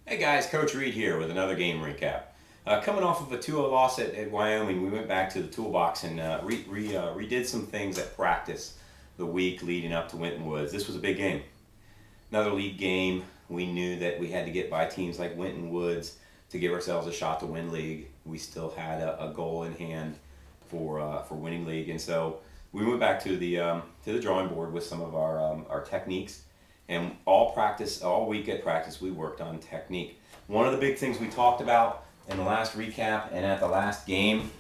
Hey guys, Coach Reed here with another game recap. Coming off of a 2-0 loss at Wyoming, we went back to the toolbox and redid some things at practice the week leading up to Winton Woods. This was a big game. Another league game. We knew that we had to get by teams like Winton Woods to give ourselves a shot to win league. We still had a goal in hand for winning league, and so we went back to the drawing board with some of our techniques. And all week at practice, we worked on technique. One of the big things we talked about in the last recap and at the last game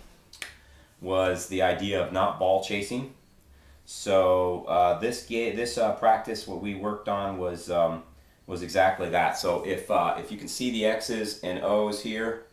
was the idea of not ball chasing. So this practice, what we worked on was exactly that. So if you can see the X's and O's here,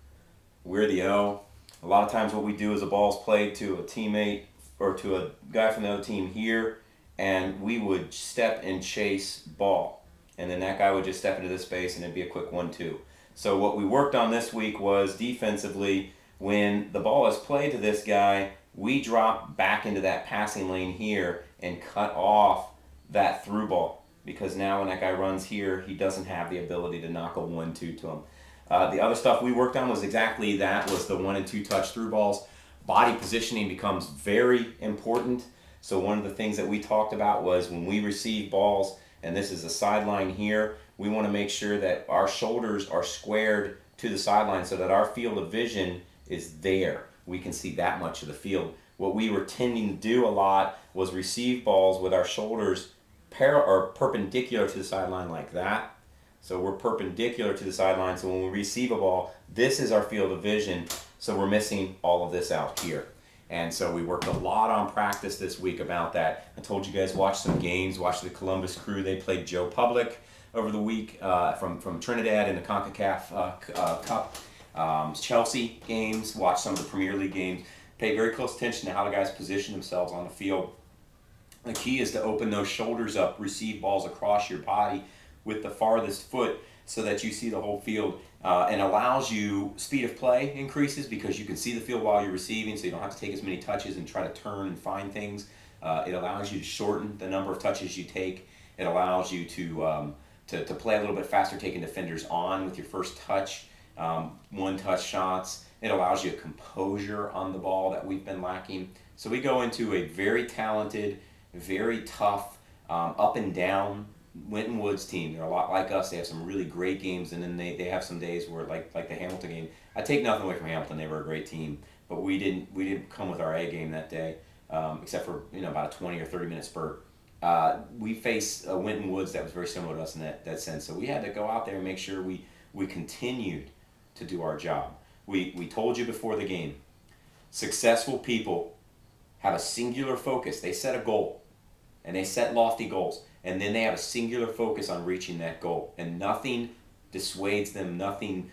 we're the O. A lot of times what we do is a ball's played to a teammate or to a guy from the other team here, and we would step and chase ball. And then that guy would just step into this space and it'd be a quick 1-2. So what we worked on this week was defensively, when the ball is played to this guy, we drop back into that passing lane here and cut off that through ball. Because now when that guy runs here, he doesn't have the ability to knock a 1-2 to him. The other stuff we worked on was exactly that, was the 1 and 2 touch through balls. Body positioning becomes very important. So one of the things that we talked about was when we receive balls, and this is a sideline here, we want to make sure that our shoulders are squared to the sideline so that our field of vision is there. We can see that much of the field. What we were tending to do a lot was receive balls with our shoulders perpendicular to the sideline like that. So we're perpendicular to the sideline, so when we receive a ball, this is our field of vision, so we're missing all of this out here. And so we worked a lot on practice this week about that. I told you guys, watch some games, watch the Columbus Crew. They played Joe Public over the week from Trinidad in the CONCACAF Cup. Chelsea games, watch some of the Premier League games. Pay very close attention to how the guys position themselves on the field. The key is to open those shoulders up, receive balls across your body with the farthest foot so that you see the whole field, and allows you, speed of play increases because you can see the field while you're receiving, so you don't have to take as many touches and try to turn and find things. It allows you to shorten the number of touches you take. It allows you to play a little bit faster, taking defenders on with your first touch, one-touch shots. It allows you a composure on the ball that we've been lacking. So we go into a very talented, very tough, up and down Winton Woods team. They're a lot like us. They have some really great games, and then they have some days where, like the Hamilton game. I take nothing away from Hamilton. They were a great team, but we didn't come with our A game that day, except for about a 20 or 30 minute spurt. We faced Winton Woods that was very similar to us in that sense. So we had to go out there and make sure we continued to do our job. We told you before the game, successful people have a singular focus. They set a goal, and they set lofty goals. And then they have a singular focus on reaching that goal. And nothing dissuades them, nothing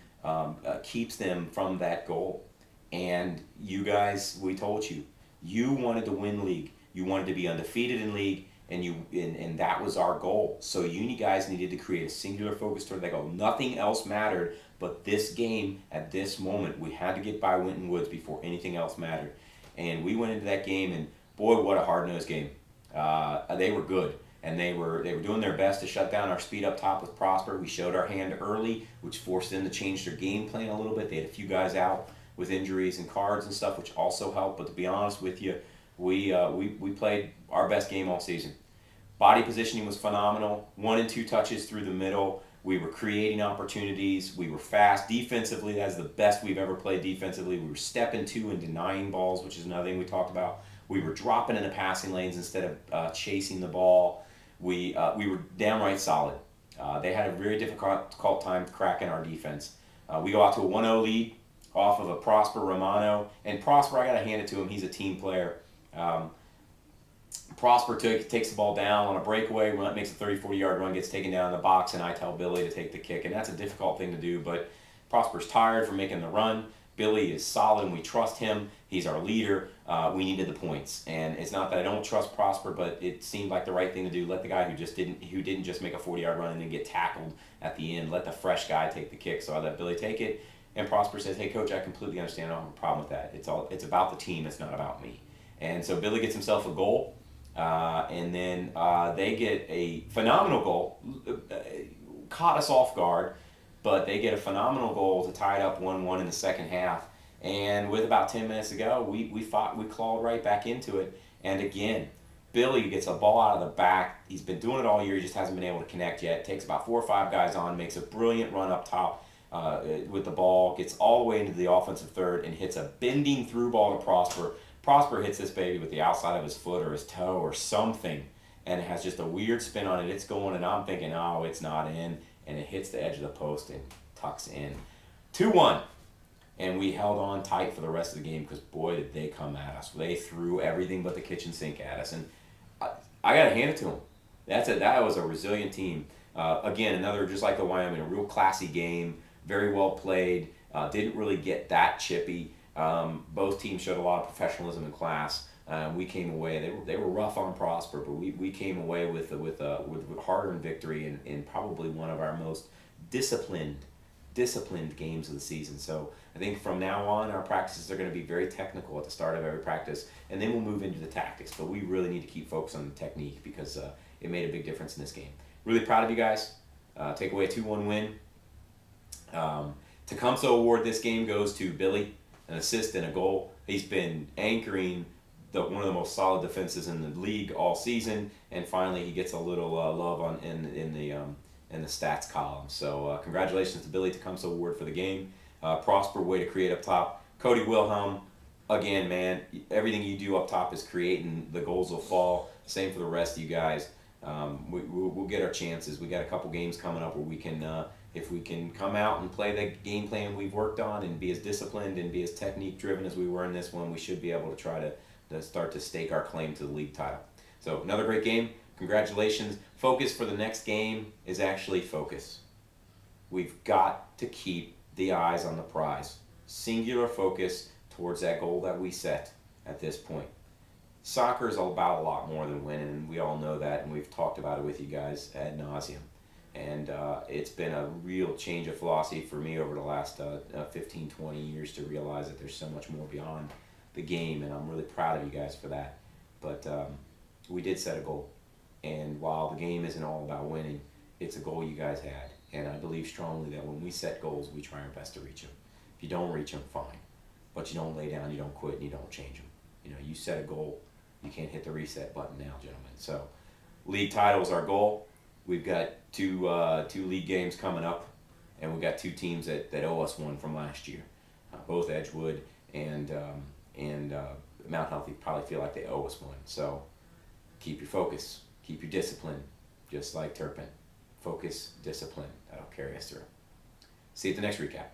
keeps them from that goal. And you guys, we told you, you wanted to win league. You wanted to be undefeated in league, and that was our goal. So you guys needed to create a singular focus toward that goal. Nothing else mattered but this game at this moment. We had to get by Winton Woods before anything else mattered. And we went into that game, and boy, what a hard-nosed game. They were good. And they were doing their best to shut down our speed up top with Prosper. We showed our hand early, which forced them to change their game plan a little bit. They had a few guys out with injuries and cards and stuff, which also helped. But to be honest with you, we played our best game all season. Body positioning was phenomenal. 1 and 2 touches through the middle. We were creating opportunities. We were fast. Defensively, that's the best we've ever played defensively. We were stepping to and denying balls, which is another thing we talked about. We were dropping into passing lanes instead of chasing the ball. We were downright solid. They had a very difficult time cracking our defense. We go out to a 1-0 lead off of a Prosper Romano. And Prosper, I got to hand it to him, he's a team player. Prosper takes the ball down on a breakaway, makes a 30-40 yard run, gets taken down in the box, and I tell Billy to take the kick. And that's a difficult thing to do, but Prosper's tired from making the run. Billy is solid, and we trust him. He's our leader. We needed the points, and it's not that I don't trust Prosper, but it seemed like the right thing to do. Let the guy who didn't just make a 40-yard run and then get tackled at the end. Let the fresh guy take the kick. So I let Billy take it, and Prosper says, "Hey, coach, I completely understand. I don't have a problem with that. It's about the team. It's not about me." And so Billy gets himself a goal, and then they get a phenomenal goal. Caught us off guard. but they get a phenomenal goal to tie it up 1-1 in the second half. And with about 10 minutes to go, we fought, we clawed right back into it. And again, Billy gets a ball out of the back. He's been doing it all year. He just hasn't been able to connect yet. Takes about 4 or 5 guys on, makes a brilliant run up top with the ball, gets all the way into the offensive third, and hits a bending through ball to Prosper. Prosper hits this baby with the outside of his foot or his toe or something, and it has just a weird spin on it. It's going, and I'm thinking, oh, it's not in, and it hits the edge of the post and tucks in. 2-1. And we held on tight for the rest of the game because, boy, did they come at us. They threw everything but the kitchen sink at us. And I got to hand it to them. That was a resilient team. Again, another, just like the Wyoming, a real classy game, very well played, didn't really get that chippy. Both teams showed a lot of professionalism and class. We came away, they were rough on Prosper, but we came away with hard-earned victory in probably one of our most disciplined games of the season. So I think from now on, our practices are going to be very technical at the start of every practice, and then we'll move into the tactics. But we really need to keep focused on the technique because it made a big difference in this game. Really proud of you guys. Take away a 2-1 win. Tecumseh Award this game goes to Billy, an assist and a goal. He's been anchoring one of the most solid defenses in the league all season, and finally he gets a little love in the stats column. So congratulations to Billy, Tecumseh Award for the game. Prosper, way to create up top. Cody Wilhelm, again, man, everything you do up top is creating. The goals will fall. Same for the rest of you guys. We'll get our chances. We got a couple games coming up where we can, if we can come out and play the game plan we've worked on and be as disciplined and be as technique driven as we were in this one, we should be able to try to start to stake our claim to the league title. So another great game. Congratulations. Focus for the next game is actually focus. We've got to keep the eyes on the prize. Singular focus towards that goal that we set at this point. Soccer is about a lot more than winning, and we all know that, and we've talked about it with you guys ad nauseum. And it's been a real change of philosophy for me over the last 15, 20 years to realize that there's so much more beyond the game, and I'm really proud of you guys for that. But we did set a goal, and while the game isn't all about winning, it's a goal you guys had. And I believe strongly that when we set goals, we try our best to reach them. If you don't reach them, fine. But you don't lay down, you don't quit, and you don't change them. You know, you set a goal, you can't hit the reset button now, gentlemen. So, league title is our goal. We've got two league games coming up, and we've got 2 teams that owe us one from last year. Both Edgewood and Mount Healthy probably feel like they owe us one. So, keep your focus, keep your discipline, just like Turpin. Focus, discipline, that'll carry us through. See you at the next recap.